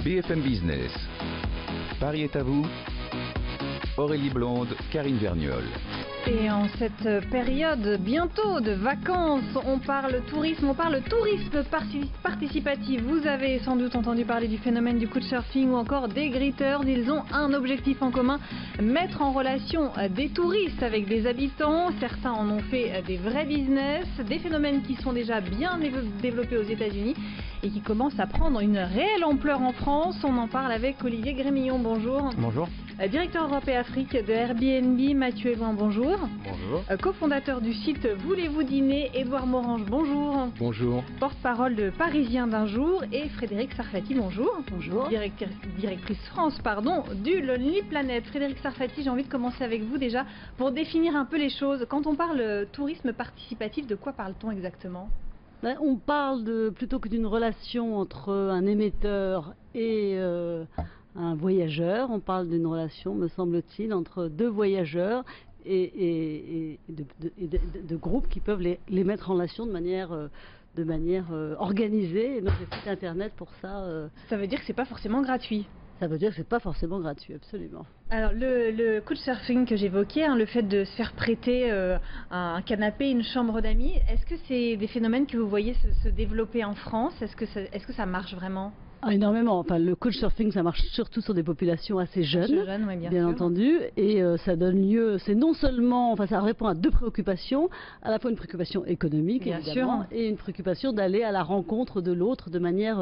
BFM Business. Paris est à vous. Aurélie Blonde, Karine Vergnol. Et en cette période bientôt de vacances, on parle tourisme, participatif. Vous avez sans doute entendu parler du phénomène du couchsurfing ou encore des gritters. Ils ont un objectif en commun, mettre en relation des touristes avec des habitants. Certains en ont fait des vrais business, des phénomènes qui sont déjà bien développés aux États-Unis et qui commencent à prendre une réelle ampleur en France. On en parle avec Olivier Grémillon, bonjour. Bonjour. Directeur Europe et Afrique de Airbnb, Mathieu Elouin, bonjour. Bonjour. Cofondateur du site Voulez-vous dîner, Édouard Morange, bonjour. Bonjour. Porte-parole de Parisien d'un jour et Frédéric Sarfati, bonjour. Bonjour. Directrice France, du Lonely Planet. Frédéric Sarfati, j'ai envie de commencer avec vous déjà pour définir un peu les choses. Quand on parle tourisme participatif, de quoi parle-t-on exactement ? On parle plutôt que d'une relation entre un émetteur et un voyageur, on parle d'une relation, me semble-t-il, entre deux voyageurs et de groupes qui peuvent les mettre en relation de manière organisée. Et donc les sites internet pour ça. Ça veut dire que c'est pas forcément gratuit. Ça veut dire que c'est pas forcément gratuit, absolument. Alors le couchsurfing que j'évoquais, le fait de se faire prêter un canapé, une chambre d'amis, est-ce que c'est des phénomènes que vous voyez se développer en France ? Est-ce que ça marche vraiment ? Énormément. Enfin, le couchsurfing, ça marche surtout sur des populations assez jeunes, oui, bien entendu, et ça donne lieu. C'est non seulement, ça répond à deux préoccupations, à la fois une préoccupation économique, bien évidemment, sûr, et une préoccupation d'aller à la rencontre de l'autre de manière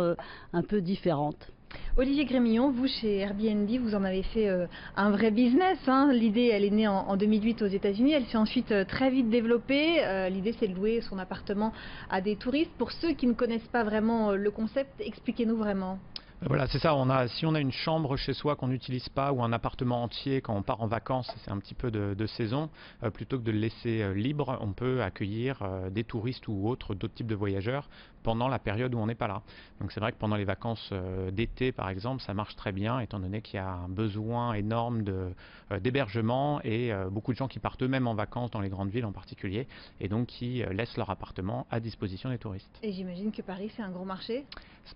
un peu différente. Olivier Grémillon, vous chez Airbnb, vous en avez fait un vrai business. L'idée, elle est née en 2008 aux États-Unis. Elle s'est ensuite très vite développée. L'idée, c'est de louer son appartement à des touristes. Pour ceux qui ne connaissent pas vraiment le concept, expliquez-nous vraiment. Voilà, c'est ça. Si on a une chambre chez soi qu'on n'utilise pas ou un appartement entier quand on part en vacances, c'est un petit peu de saison, plutôt que de le laisser libre, on peut accueillir des touristes ou d'autres types de voyageurs pendant la période où on n'est pas là. Donc c'est vrai que pendant les vacances d'été, par exemple, ça marche très bien, étant donné qu'il y a un besoin énorme d'hébergement et beaucoup de gens qui partent eux-mêmes en vacances dans les grandes villes en particulier, et donc qui laissent leur appartement à disposition des touristes. Et j'imagine que Paris, c'est un gros marché ?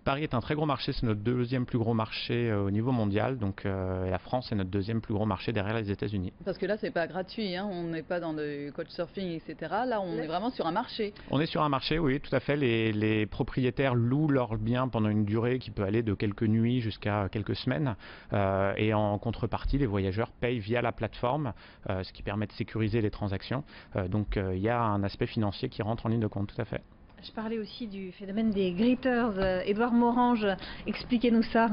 Paris est un très gros marché, c'est notre deuxième plus gros marché au niveau mondial, donc la France est notre deuxième plus gros marché derrière les États-Unis. Parce que là, c'est pas gratuit, on n'est pas dans le couchsurfing, etc. Là, on est vraiment sur un marché. On est sur un marché, oui, tout à fait. Les propriétaires louent leurs biens pendant une durée qui peut aller de quelques nuits jusqu'à quelques semaines, et en contrepartie, les voyageurs payent via la plateforme, ce qui permet de sécuriser les transactions. Donc il y a un aspect financier qui rentre en ligne de compte, tout à fait. Je parlais aussi du phénomène des gritters. Édouard Morange, expliquez-nous ça.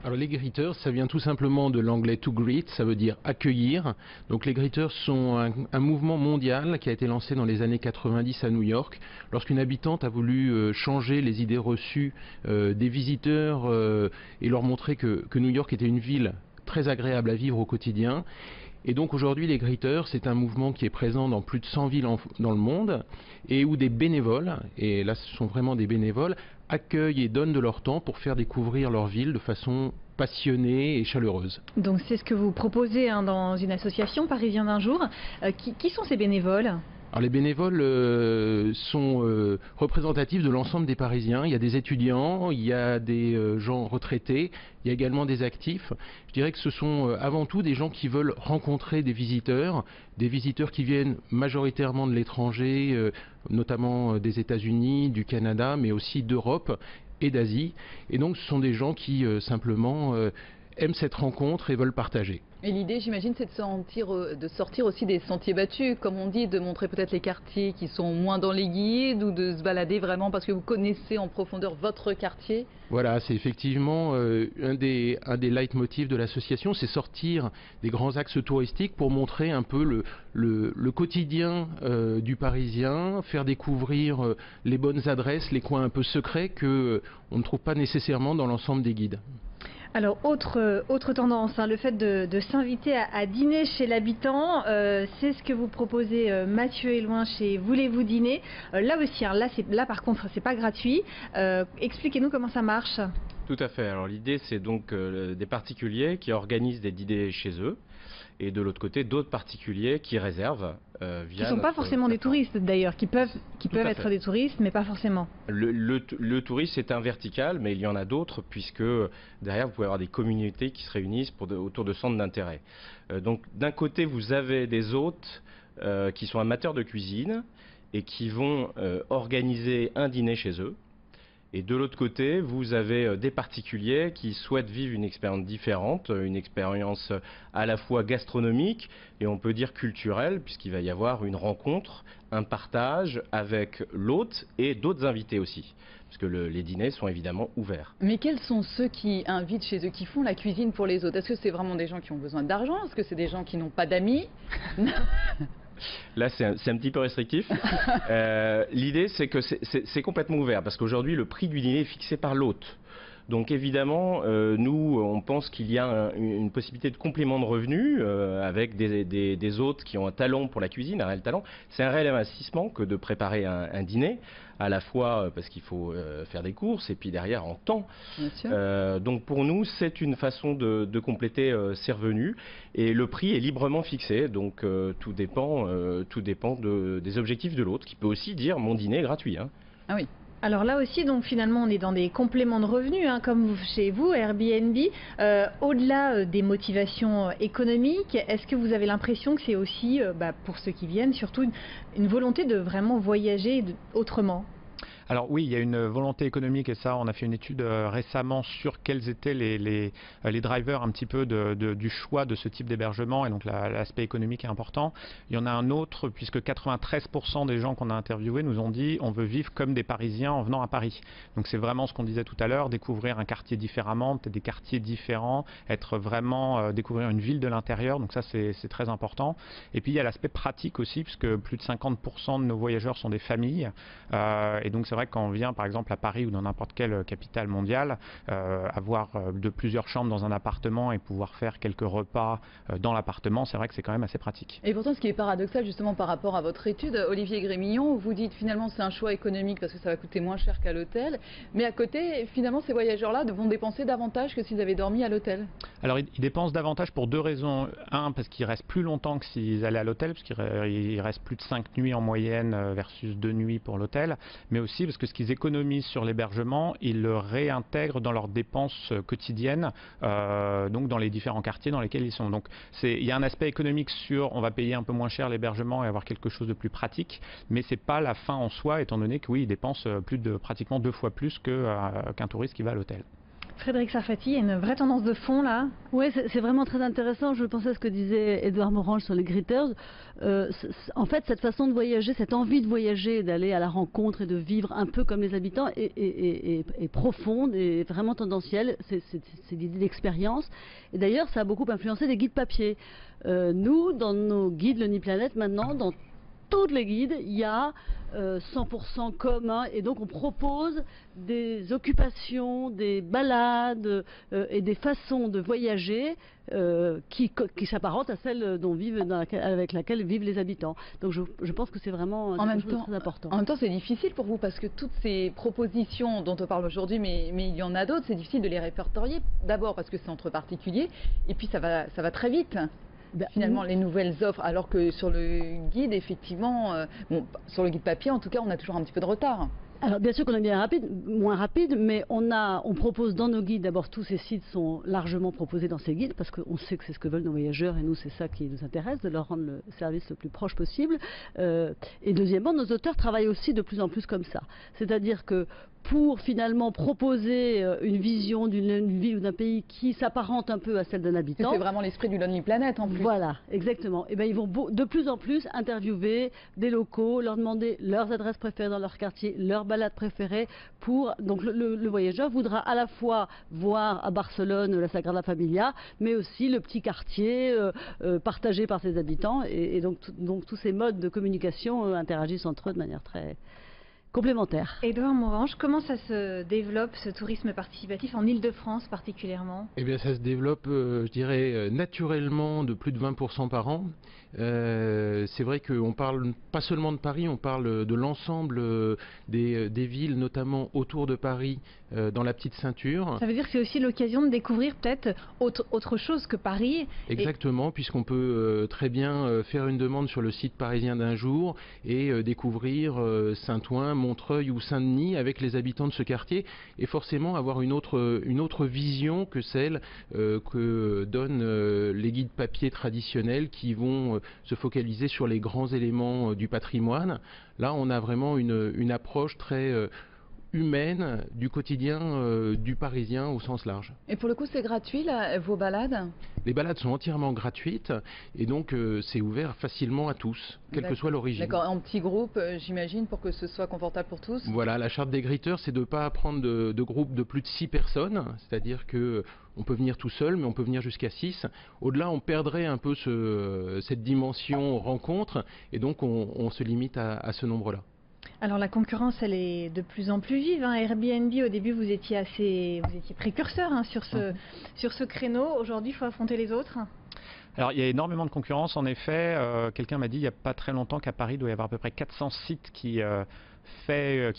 Alors les greeters, ça vient tout simplement de l'anglais to greet, ça veut dire accueillir. Donc les greeters sont un mouvement mondial qui a été lancé dans les années 90 à New York, lorsqu'une habitante a voulu changer les idées reçues des visiteurs et leur montrer que New York était une ville très agréable à vivre au quotidien. Et donc aujourd'hui les greeters, c'est un mouvement qui est présent dans plus de 100 villes dans le monde, et où des bénévoles, et là ce sont vraiment des bénévoles, accueillent et donnent de leur temps pour faire découvrir leur ville de façon passionnée et chaleureuse. Donc c'est ce que vous proposez dans une association Parisien d'un jour. Qui sont ces bénévoles ? Alors les bénévoles sont représentatifs de l'ensemble des Parisiens. Il y a des étudiants, il y a des gens retraités, il y a également des actifs. Je dirais que ce sont avant tout des gens qui veulent rencontrer des visiteurs qui viennent majoritairement de l'étranger, notamment des États-Unis, du Canada, mais aussi d'Europe et d'Asie. Et donc ce sont des gens qui simplement aiment cette rencontre et veulent partager. Et l'idée, j'imagine, c'est de sortir aussi des sentiers battus, comme on dit, de montrer peut-être les quartiers qui sont moins dans les guides, ou de se balader vraiment parce que vous connaissez en profondeur votre quartier. Voilà, c'est effectivement un des leitmotifs de l'association, c'est sortir des grands axes touristiques pour montrer un peu le quotidien du Parisien, faire découvrir les bonnes adresses, les coins un peu secrets que on ne trouve pas nécessairement dans l'ensemble des guides. Alors, autre tendance, le fait de s'inviter à dîner chez l'habitant, c'est ce que vous proposez, Mathieu Elouin, chez Voulez-vous dîner. Là aussi, là par contre, c'est pas gratuit. Expliquez-nous comment ça marche. Tout à fait. Alors l'idée, c'est donc des particuliers qui organisent des dîners chez eux et de l'autre côté d'autres particuliers qui réservent via qui ne sont pas forcément des touristes d'ailleurs, qui peuvent être des touristes, mais pas forcément. Le tourisme, c'est un vertical, mais il y en a d'autres, puisque derrière, vous pouvez avoir des communautés qui se réunissent autour de centres d'intérêt. Donc, d'un côté, vous avez des hôtes qui sont amateurs de cuisine et qui vont organiser un dîner chez eux. Et de l'autre côté, vous avez des particuliers qui souhaitent vivre une expérience différente, une expérience à la fois gastronomique et on peut dire culturelle, puisqu'il va y avoir une rencontre, un partage avec l'hôte et d'autres invités aussi, parce que les dîners sont évidemment ouverts. Mais quels sont ceux qui invitent chez eux, qui font la cuisine pour les autres? Est-ce que c'est vraiment des gens qui ont besoin d'argent? Est-ce que c'est des gens qui n'ont pas d'amis? Là, c'est un petit peu restrictif. L'idée, c'est que c'est complètement ouvert, parce qu'aujourd'hui, le prix du dîner est fixé par l'hôte. Donc évidemment, nous, on pense qu'il y a une possibilité de complément de revenus avec des hôtes qui ont un talent pour la cuisine, un réel talent. C'est un réel investissement que de préparer un dîner, à la fois parce qu'il faut faire des courses et puis derrière en temps. Bien sûr. Donc pour nous, c'est une façon de compléter ses revenus et le prix est librement fixé. Donc tout dépend des objectifs de l'hôte, qui peut aussi dire mon dîner est gratuit. Hein. Ah oui. Alors là aussi, donc finalement, on est dans des compléments de revenus, hein, comme chez vous, Airbnb. Au-delà des motivations économiques, est-ce que vous avez l'impression que c'est aussi, pour ceux qui viennent, surtout une volonté de vraiment voyager autrement ? Alors oui, il y a une volonté économique et ça, on a fait une étude récemment sur quels étaient les drivers un petit peu du choix de ce type d'hébergement et donc l'aspect économique est important. Il y en a un autre puisque 93% des gens qu'on a interviewés nous ont dit on veut vivre comme des Parisiens en venant à Paris. Donc c'est vraiment ce qu'on disait tout à l'heure, découvrir un quartier différemment, peut-être des quartiers différents, être vraiment découvrir une ville de l'intérieur. Donc ça c'est très important. Et puis il y a l'aspect pratique aussi puisque plus de 50% de nos voyageurs sont des familles et donc c'est vrai que quand on vient par exemple à Paris ou dans n'importe quelle capitale mondiale, avoir de plusieurs chambres dans un appartement et pouvoir faire quelques repas dans l'appartement, c'est vrai que c'est quand même assez pratique. Et pourtant, ce qui est paradoxal justement par rapport à votre étude, Olivier Grémillon, vous dites finalement c'est un choix économique parce que ça va coûter moins cher qu'à l'hôtel, mais à côté, finalement, ces voyageurs-là vont dépenser davantage que s'ils avaient dormi à l'hôtel. Alors, ils dépensent davantage pour deux raisons. Un, parce qu'ils restent plus longtemps que s'ils allaient à l'hôtel, parce qu'ils restent plus de 5 nuits en moyenne versus 2 nuits pour l'hôtel, mais aussi parce que ce qu'ils économisent sur l'hébergement, ils le réintègrent dans leurs dépenses quotidiennes, donc dans les différents quartiers dans lesquels ils sont. Donc il y a un aspect économique sur on va payer un peu moins cher l'hébergement et avoir quelque chose de plus pratique, mais c'est pas la fin en soi, étant donné que oui, ils dépensent pratiquement 2 fois plus qu'un touriste qui va à l'hôtel. Frédéric Sarfati, il y a une vraie tendance de fond là. Oui, c'est vraiment très intéressant. Je pensais à ce que disait Édouard Morange sur les Gritters. En fait, cette façon de voyager, cette envie de voyager, d'aller à la rencontre et de vivre un peu comme les habitants est profonde et vraiment tendancielle. C'est l'idée d'expérience. Et d'ailleurs, ça a beaucoup influencé les guides papier. Nous, dans nos guides Le Nid Planète, maintenant, dans toutes les guides, il y a 100% commun et donc on propose des occupations, des balades et des façons de voyager qui s'apparentent à celles avec laquelle vivent les habitants. Donc je pense que c'est vraiment très important. En même temps, c'est difficile pour vous parce que toutes ces propositions dont on parle aujourd'hui, mais il y en a d'autres, c'est difficile de les répertorier. D'abord parce que c'est entre particuliers et puis ça va très vite. Finalement, les nouvelles offres, alors que sur le guide, effectivement, sur le guide papier, en tout cas, on a toujours un petit peu de retard. Alors bien sûr qu'on est moins rapide, mais on propose dans nos guides, d'abord tous ces sites sont largement proposés dans ces guides, parce qu'on sait que c'est ce que veulent nos voyageurs, et nous c'est ça qui nous intéresse, de leur rendre le service le plus proche possible. Et deuxièmement, nos auteurs travaillent aussi de plus en plus comme ça. C'est-à-dire que pour finalement proposer une vision d'une ville ou d'un pays qui s'apparente un peu à celle d'un habitant. C'est vraiment l'esprit du Lonely Planet en plus. Voilà, exactement. Et bien ils vont de plus en plus interviewer des locaux, leur demander leurs adresses préférées dans leur quartier, leurs balades préférées. Donc le voyageur voudra à la fois voir à Barcelone la Sagrada Familia, mais aussi le petit quartier partagé par ses habitants. Et donc tous ces modes de communication interagissent entre eux de manière très complémentaire. Édouard Morange, comment ça se développe ce tourisme participatif en Île-de-France particulièrement? Eh bien ça se développe, je dirais, naturellement de plus de 20% par an. C'est vrai qu'on parle pas seulement de Paris, on parle de l'ensemble des villes, notamment autour de Paris, dans la petite ceinture. Ça veut dire que c'est aussi l'occasion de découvrir peut-être autre chose que Paris. Exactement, puisqu'on peut très bien faire une demande sur le site parisien d'un jour et découvrir Saint-Ouen, Montreuil ou Saint-Denis avec les habitants de ce quartier et forcément avoir une autre vision que celle que donnent les guides papier traditionnels qui vont se focaliser sur les grands éléments du patrimoine. Là, on a vraiment une approche très humaine du quotidien du Parisien au sens large. Et pour le coup, c'est gratuit, là, vos balades? Les balades sont entièrement gratuites et donc c'est ouvert facilement à tous, quelle que soit l'origine. D'accord, en petits groupes, j'imagine, pour que ce soit confortable pour tous? Voilà, la charte des griteurs, c'est de ne pas prendre de groupes de plus de 6 personnes, c'est-à-dire que on peut venir tout seul, mais on peut venir jusqu'à 6. Au-delà, on perdrait un peu cette dimension rencontre et donc on se limite à ce nombre-là. Alors la concurrence, elle est de plus en plus vive. Airbnb, au début, vous étiez précurseur sur ce créneau. Aujourd'hui, il faut affronter les autres. Alors il y a énormément de concurrence, en effet. Quelqu'un m'a dit il n'y a pas très longtemps qu'à Paris, il doit y avoir à peu près 400 sites qui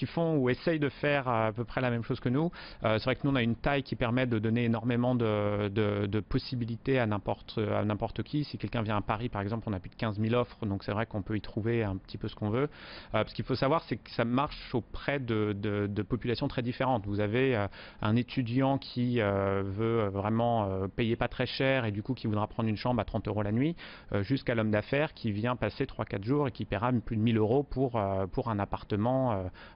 font ou essayent de faire à peu près la même chose que nous. C'est vrai que nous on a une taille qui permet de donner énormément de possibilités à n'importe qui. Si quelqu'un vient à Paris par exemple, on a plus de 15 000 offres, donc c'est vrai qu'on peut y trouver un petit peu ce qu'on veut. Ce qu'il faut savoir, c'est que ça marche auprès de populations très différentes. Vous avez un étudiant qui veut vraiment payer pas très cher et du coup qui voudra prendre une chambre à 30 € la nuit, jusqu'à l'homme d'affaires qui vient passer 3-4 jours et qui paiera plus de 1 000 € pour un appartement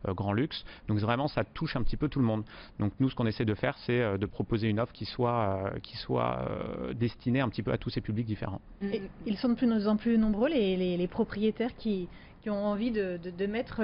grand luxe. Donc vraiment ça touche un petit peu tout le monde. Donc nous ce qu'on essaie de faire, c'est de proposer une offre qui soit destinée un petit peu à tous ces publics différents. Et ils sont de plus en plus nombreux les propriétaires qui ont envie de mettre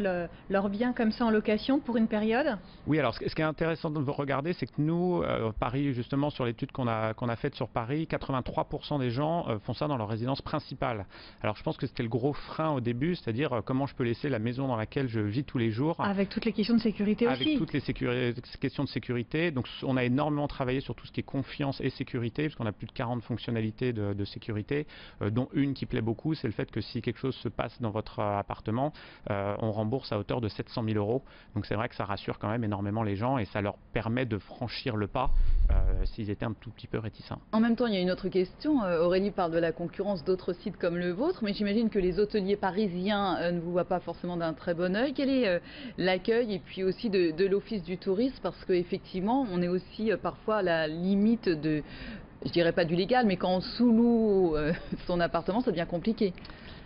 leurs biens comme ça en location pour une période? Oui, alors ce qui est intéressant de regarder, c'est que nous, Paris, justement, sur l'étude qu'on a faite sur Paris, 83% des gens font ça dans leur résidence principale. Alors je pense que c'était le gros frein au début, c'est-à-dire comment je peux laisser la maison dans laquelle je vis tous les jours. Avec toutes les questions de sécurité aussi. Avec toutes les questions de sécurité. Donc on a énormément travaillé sur tout ce qui est confiance et sécurité, puisqu'on a plus de 40 fonctionnalités de sécurité, dont une qui plaît beaucoup, c'est le fait que si quelque chose se passe dans votre appartement, on rembourse à hauteur de 700 000 €. Donc c'est vrai que ça rassure quand même énormément les gens et ça leur permet de franchir le pas s'ils étaient un tout petit peu réticents. En même temps, il y a une autre question. Aurélie parle de la concurrence d'autres sites comme le vôtre, mais j'imagine que les hôteliers parisiens ne vous voient pas forcément d'un très bon œil. Quel est l'accueil et puis aussi de l'Office du tourisme? Parce qu'effectivement, on est aussi parfois à la limite de, je dirais pas du légal, mais quand on sous-loue son appartement, ça devient compliqué.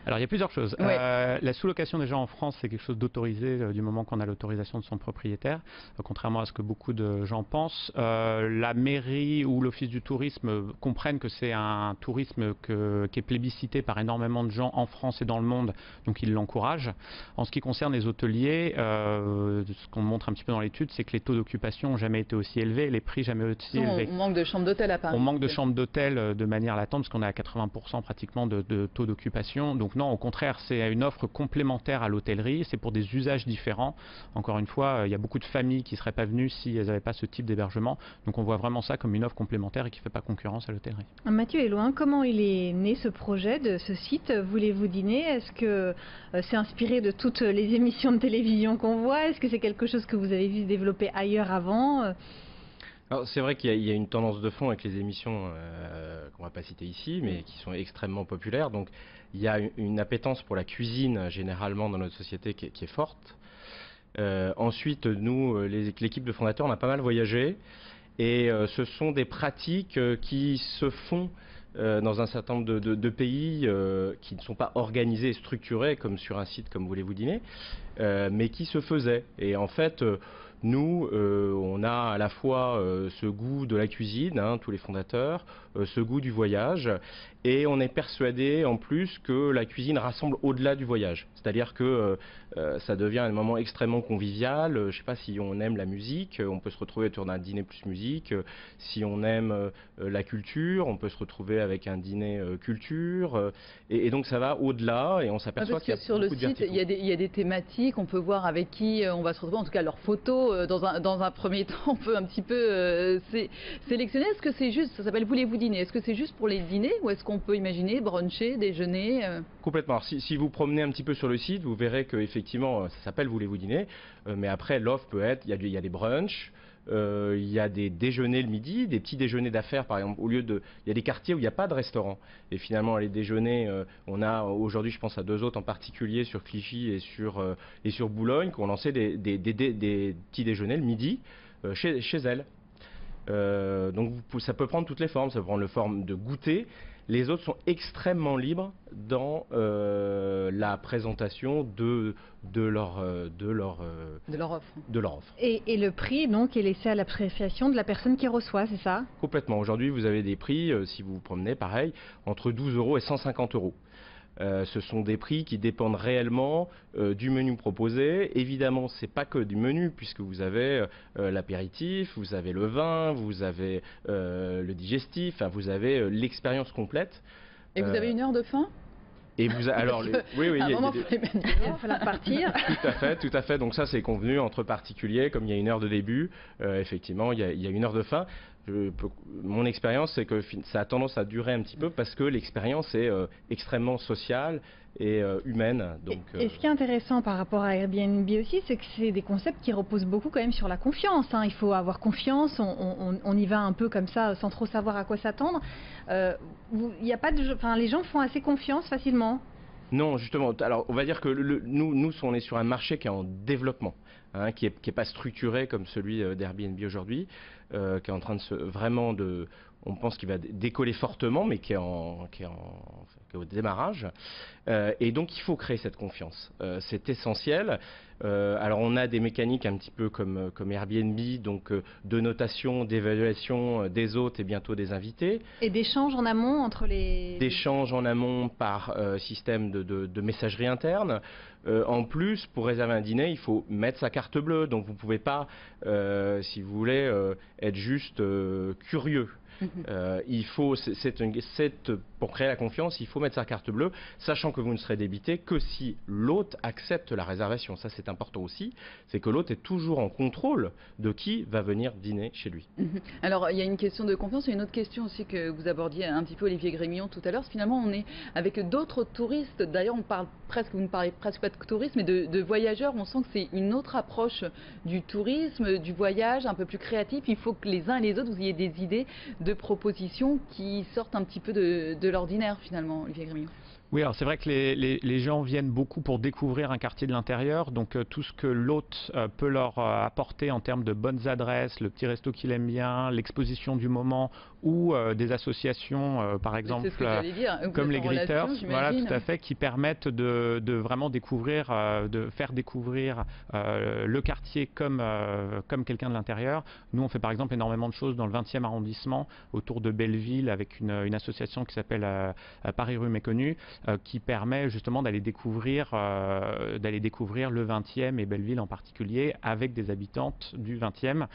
Alors il y a plusieurs choses. Ouais. La sous-location déjà en France, c'est quelque chose d'autorisé du moment qu'on a l'autorisation de son propriétaire, contrairement à ce que beaucoup de gens pensent. La mairie ou l'office du tourisme comprennent que c'est un tourisme qui est plébiscité par énormément de gens en France et dans le monde, donc ils l'encouragent. En ce qui concerne les hôteliers, ce qu'on montre un petit peu dans l'étude, c'est que les taux d'occupation n'ont jamais été aussi élevés, les prix jamais aussi élevés. On manque de chambres d'hôtel à Paris. On manque de chambres d'hôtel de manière latente, parce qu'on est à 80% pratiquement de taux d'occupation. Donc non, au contraire, c'est une offre complémentaire à l'hôtellerie, c'est pour des usages différents. Encore une fois, il y a beaucoup de familles qui ne seraient pas venues si elles n'avaient pas ce type d'hébergement. Donc on voit vraiment ça comme une offre complémentaire et qui ne fait pas concurrence à l'hôtellerie. Mathieu Elouin, comment il est né ce projet de ce site Voulez-vous dîner? Est-ce que c'est inspiré de toutes les émissions de télévision qu'on voit? Est-ce que c'est quelque chose que vous avez vu développer ailleurs avant? Alors c'est vrai qu'il y a une tendance de fond avec les émissions qu'on ne va pas citer ici, mais qui sont extrêmement populaires. Donc il y a une appétence pour la cuisine généralement dans notre société qui est forte. Ensuite, nous, l'équipe de fondateurs, on a pas mal voyagé. Et ce sont des pratiques qui se font dans un certain nombre de pays qui ne sont pas organisés et structurés comme sur un site comme Voulez-vous dîner, mais qui se faisaient. Et en fait, nous, on a à la fois ce goût de la cuisine, tous les fondateurs, ce goût du voyage, et on est persuadé en plus que la cuisine rassemble au-delà du voyage. C'est-à-dire que ça devient un moment extrêmement convivial. Je ne sais pas si on aime la musique, on peut se retrouver autour d'un dîner plus musique. Si on aime la culture, on peut se retrouver avec un dîner culture. Et donc ça va au-delà et on s'aperçoit qu'il y a sur le beaucoup de site, il y a des thématiques, on peut voir avec qui on va se retrouver, en tout cas leurs photos. Dans un premier temps, on peut un petit peu sélectionner. Est-ce que c'est juste, ça s'appelle Voulez-vous dîner, est-ce que c'est juste pour les dîners ou est-ce qu'on peut imaginer bruncher, déjeuner Complètement. Alors, si vous promenez un petit peu sur le site, vous verrez qu'effectivement, ça s'appelle Voulez-vous dîner, mais après l'offre peut être, il y a des brunchs, il y a des déjeuners le midi, des petits déjeuners d'affaires par exemple, il y a des quartiers où il n'y a pas de restaurant. Et finalement les déjeuners, on a aujourd'hui je pense à 2 autres en particulier sur Clichy et sur Boulogne qui ont lancé des petits déjeuners le midi chez elles. Donc ça peut prendre toutes les formes, ça peut prendre la forme de goûter. Les autres sont extrêmement libres dans la présentation de leur offre. Et le prix donc est laissé à l'appréciation de la personne qui reçoit, c'est ça? Complètement. Aujourd'hui, vous avez des prix, si vous vous promenez, pareil, entre 12 € et 150 €. Ce sont des prix qui dépendent réellement du menu proposé. Évidemment, ce n'est pas que du menu, puisque vous avez l'apéritif, vous avez le vin, vous avez le digestif, enfin, vous avez l'expérience complète. Et vous avez 1 heure de fin? Et vous alors oui, à un moment, il va falloir partir. Tout à fait. Donc ça, c'est convenu entre particuliers, comme il y a 1 heure de début, effectivement, il y a 1 heure de fin. Mon expérience, c'est que ça a tendance à durer un petit peu parce que l'expérience est extrêmement sociale et humaine. Donc, et ce qui est intéressant par rapport à Airbnb aussi, c'est que c'est des concepts qui reposent beaucoup quand même sur la confiance. Il faut avoir confiance, on y va un peu comme ça sans trop savoir à quoi s'attendre. Y a pas les gens font assez confiance facilement. Non, justement. Alors, on va dire que nous, on est sur un marché qui est en développement, qui est pas structuré comme celui d'Airbnb aujourd'hui, qui est en train de on pense qu'il va décoller fortement, mais qui est au démarrage. Et donc, il faut créer cette confiance. C'est essentiel. Alors, on a des mécaniques un petit peu comme Airbnb, donc de notation, d'évaluation des hôtes et bientôt des invités. Et d'échanges en amont entre les... D'échanges en amont par système de messagerie interne. En plus, pour réserver un dîner, il faut mettre sa carte bleue. Donc, vous ne pouvez pas, si vous voulez, être juste curieux. Il faut, pour créer la confiance, il faut mettre sa carte bleue, sachant que vous ne serez débité que si l'hôte accepte la réservation. Ça, c'est important aussi, c'est que l'hôte est toujours en contrôle de qui va venir dîner chez lui. Alors, il y a une question de confiance et une autre question aussi que vous abordiez un petit peu, Olivier Grémillon, tout à l'heure. Finalement, on est avec d'autres touristes. D'ailleurs, vous ne parlez presque pas de tourisme, mais de voyageurs. On sent que c'est une autre approche du tourisme, du voyage, un peu plus créatif. Il faut que les uns et les autres, vous ayez des idées de propositions qui sortent un petit peu de l'ordinaire finalement, Olivier Grémillon. Oui, alors c'est vrai que les gens viennent beaucoup pour découvrir un quartier de l'intérieur, donc tout ce que l'hôte peut leur apporter en termes de bonnes adresses, le petit resto qu'il aime bien, l'exposition du moment ou des associations, par exemple, comme les Greeters, voilà, tout à fait, qui permettent de vraiment découvrir, de faire découvrir le quartier comme quelqu'un de l'intérieur. Nous, on fait par exemple énormément de choses dans le 20e arrondissement, autour de Belleville, avec une association qui s'appelle Paris Rue Méconnue, qui permet justement d'aller découvrir le 20e et Belleville en particulier avec des habitantes du 20e,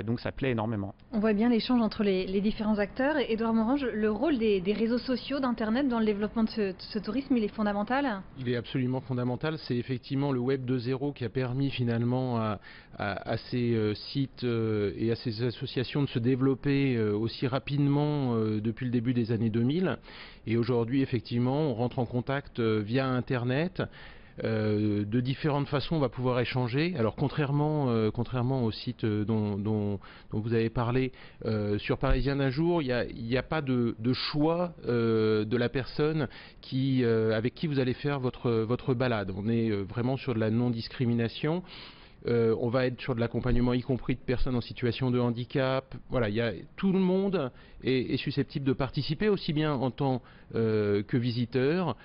donc ça plaît énormément. On voit bien l'échange entre les différents acteurs. Édouard Morange, le rôle des réseaux sociaux, d'Internet dans le développement de ce tourisme, il est fondamental? Il est absolument fondamental. C'est effectivement le Web 2.0 qui a permis finalement à ces sites et à ces associations de se développer aussi rapidement depuis le début des années 2000. Et aujourd'hui, effectivement, on rentre en contact via Internet. De différentes façons, on va pouvoir échanger. Alors, contrairement au site dont vous avez parlé, sur Parisien d'un jour, il n'y a pas de choix de la personne avec qui vous allez faire votre balade. On est vraiment sur de la non-discrimination. On va être sur de l'accompagnement, y compris de personnes en situation de handicap. Voilà, tout le monde est susceptible de participer, aussi bien en tant que visiteur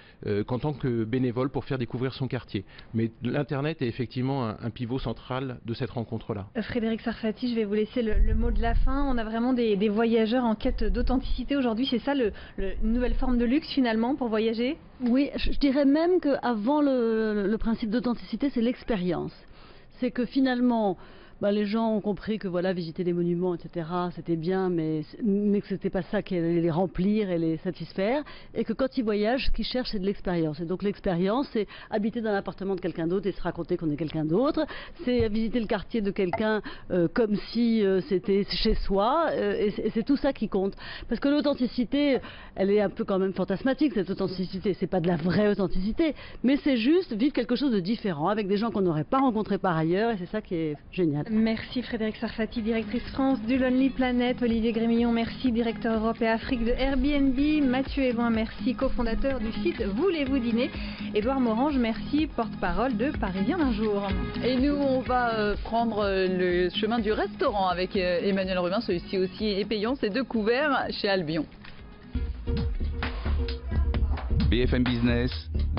qu'en tant que bénévole pour faire découvrir son quartier. Mais l'Internet est effectivement un pivot central de cette rencontre-là. Frédéric Sarfati, je vais vous laisser le mot de la fin. On a vraiment des voyageurs en quête d'authenticité aujourd'hui. C'est ça une nouvelle forme de luxe finalement pour voyager? Oui, je dirais même qu'avant le principe d'authenticité, c'est l'expérience. C'est que finalement, les gens ont compris que voilà, visiter des monuments, etc., c'était bien, mais que c'était pas ça qui allait les remplir et les satisfaire, et que quand ils voyagent, ce qu'ils cherchent, c'est de l'expérience. Et donc l'expérience, c'est habiter dans l'appartement de quelqu'un d'autre et se raconter qu'on est quelqu'un d'autre, c'est visiter le quartier de quelqu'un comme si c'était chez soi, et c'est tout ça qui compte. Parce que l'authenticité, elle est un peu quand même fantasmatique, cette authenticité. C'est pas de la vraie authenticité, mais c'est juste vivre quelque chose de différent avec des gens qu'on n'aurait pas rencontrés par ailleurs, et c'est ça qui est génial. Merci Frédéric Sarfati, directrice France du Lonely Planet. Olivier Grémillon, merci, directeur Europe et Afrique de Airbnb. Mathieu Evin, merci, cofondateur du site Voulez-vous dîner. Édouard Morange, merci, porte-parole de Parisien d'un jour. Et nous, on va prendre le chemin du restaurant avec Emmanuel Rubin. Celui-ci aussi est payant, c'est 2 couverts chez Albion. BFM Business,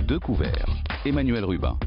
2 couverts. Emmanuel Rubin.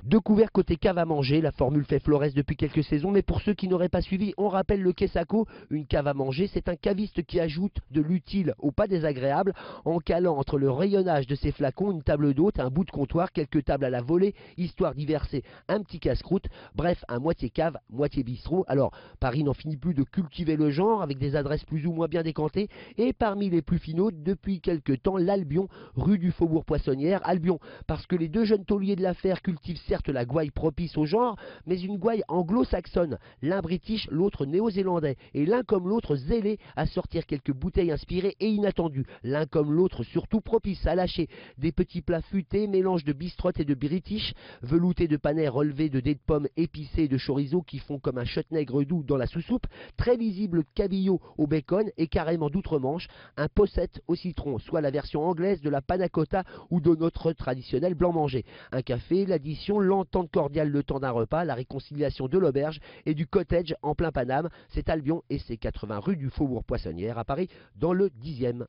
2 couverts côté cave à manger, la formule fait florès depuis quelques saisons, mais pour ceux qui n'auraient pas suivi, on rappelle le Kessako, une cave à manger, c'est un caviste qui ajoute de l'utile au pas désagréable, en calant entre le rayonnage de ses flacons une table d'hôte, un bout de comptoir, quelques tables à la volée, histoire d'y verser un petit casse-croûte, bref, un moitié cave, moitié bistrot. Alors, Paris n'en finit plus de cultiver le genre, avec des adresses plus ou moins bien décantées, et parmi les plus finaux, depuis quelques temps, l'Albion, rue du Faubourg Poissonnière. Albion, parce que les 2 jeunes tauliers de l'affaire cultivent certes la gouaille propice au genre, mais une gouaille anglo-saxonne, l'un british, l'autre néo-zélandais, et l'un comme l'autre zélé à sortir quelques bouteilles inspirées et inattendues, l'un comme l'autre surtout propice à lâcher des petits plats futés, mélange de bistrotte et de british, veloutés de panais relevés de dés de pommes épicés et de chorizo qui font comme un chutney doux dans la sous-soupe, très visible cabillaud au bacon et carrément d'outre-Manche, un posset au citron, soit la version anglaise de la panna cotta ou de notre traditionnel blanc mangé, un café, l'addition, l'entente cordiale le temps d'un repas, la réconciliation de l'auberge et du cottage en plein Paname. C'est Albion et c'est 80 rue du Faubourg Poissonnière à Paris dans le 10e.